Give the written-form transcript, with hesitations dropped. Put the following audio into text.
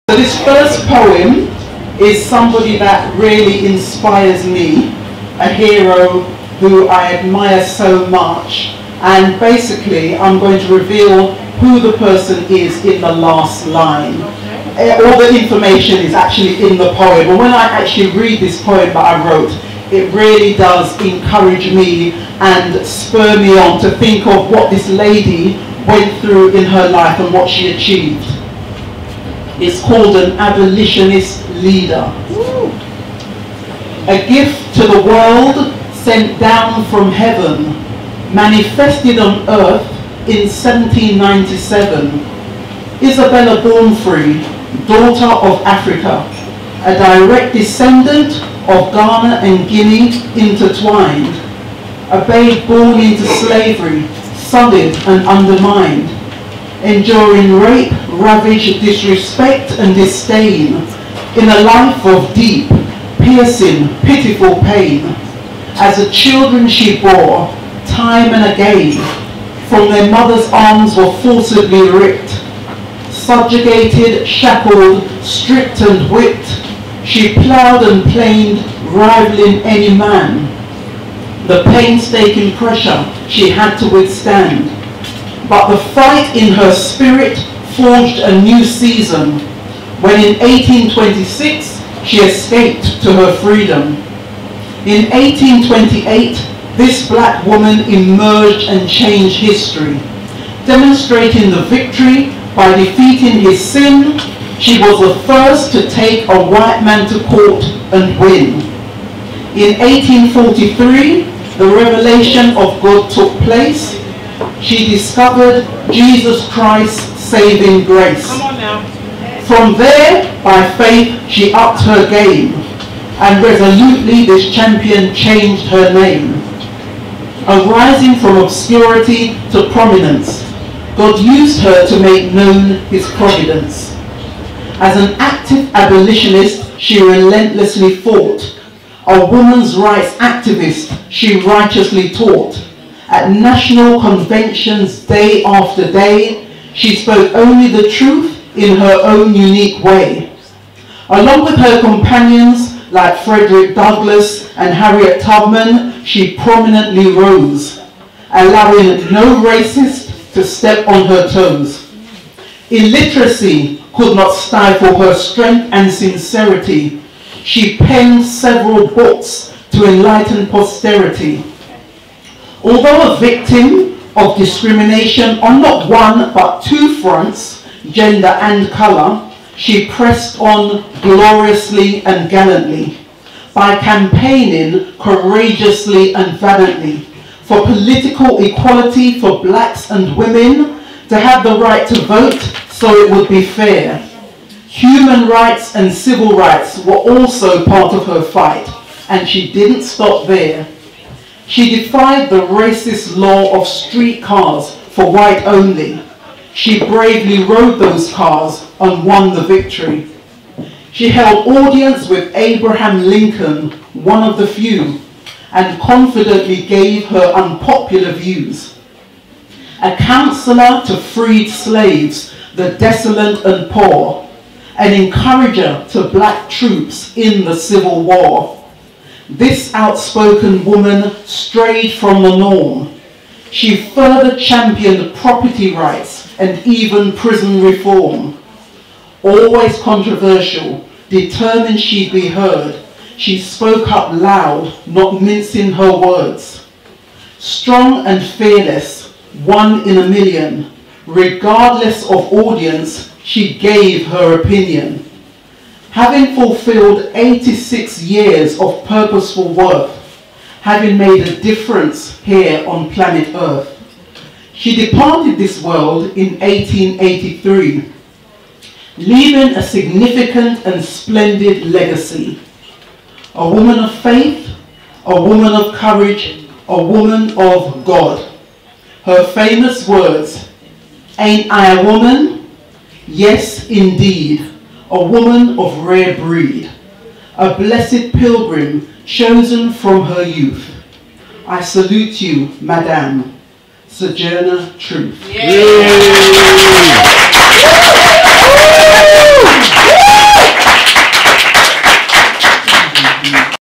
So this first poem is somebody that really inspires me, a hero who I admire so much, and basically I'm going to reveal who the person is in the last line. All the information is actually in the poem, and when I actually read this poem that I wrote, it really does encourage me and spur me on to think of what this lady went through in her life and what she achieved. It's called An Abolitionist Leader. A gift to the world sent down from heaven, manifested on earth in 1797. Isabella Bornfree, daughter of Africa, a direct descendant of Ghana and Guinea intertwined, a babe born into slavery, sullied and undermined, enduring rape, ravage, disrespect and disdain, in a life of deep, piercing, pitiful pain. As the children she bore, time and again, from their mother's arms were forcibly ripped, subjugated, shackled, stripped and whipped. She ploughed and planed, rivaling any man. The painstaking pressure she had to withstand. But the fight in her spirit forged a new season, when in 1826 she escaped to her freedom. In 1828, this black woman emerged and changed history, demonstrating the victory by defeating his sin. She was the first to take a white man to court and win. In 1843, the revelation of God took place. She discovered Jesus Christ's saving grace. Come on now. From there, by faith, she upped her game, and resolutely this champion changed her name. Arising from obscurity to prominence, God used her to make known his providence. As an active abolitionist, she relentlessly fought. A woman's rights activist, she righteously taught. At national conventions day after day, she spoke only the truth in her own unique way. Along with her companions like Frederick Douglass and Harriet Tubman, she prominently rose, allowing no racist to step on her toes. Illiteracy could not stifle her strength and sincerity. She penned several books to enlighten posterity. Although a victim of discrimination on not one but two fronts, gender and colour, she pressed on gloriously and gallantly by campaigning courageously and valiantly for political equality for blacks and women, to have the right to vote so it would be fair. Human rights and civil rights were also part of her fight, and she didn't stop there. She defied the racist law of streetcars for white only. She bravely rode those cars and won the victory. She held audience with Abraham Lincoln, one of the few, and confidently gave her unpopular views. A counselor to freed slaves, the desolate and poor, an encourager to black troops in the Civil War. This outspoken woman strayed from the norm. She further championed property rights and even prison reform. Always controversial, determined she'd be heard, she spoke up loud, not mincing her words. Strong and fearless, one in a million, regardless of audience, she gave her opinion. Having fulfilled 86 years of purposeful work, having made a difference here on planet Earth, she departed this world in 1883, leaving a significant and splendid legacy. A woman of faith, a woman of courage, a woman of God. Her famous words, "Ain't I a woman? Yes, indeed, a woman of rare breed, a blessed pilgrim chosen from her youth. I salute you, Madame, Sojourner Truth." Yeah.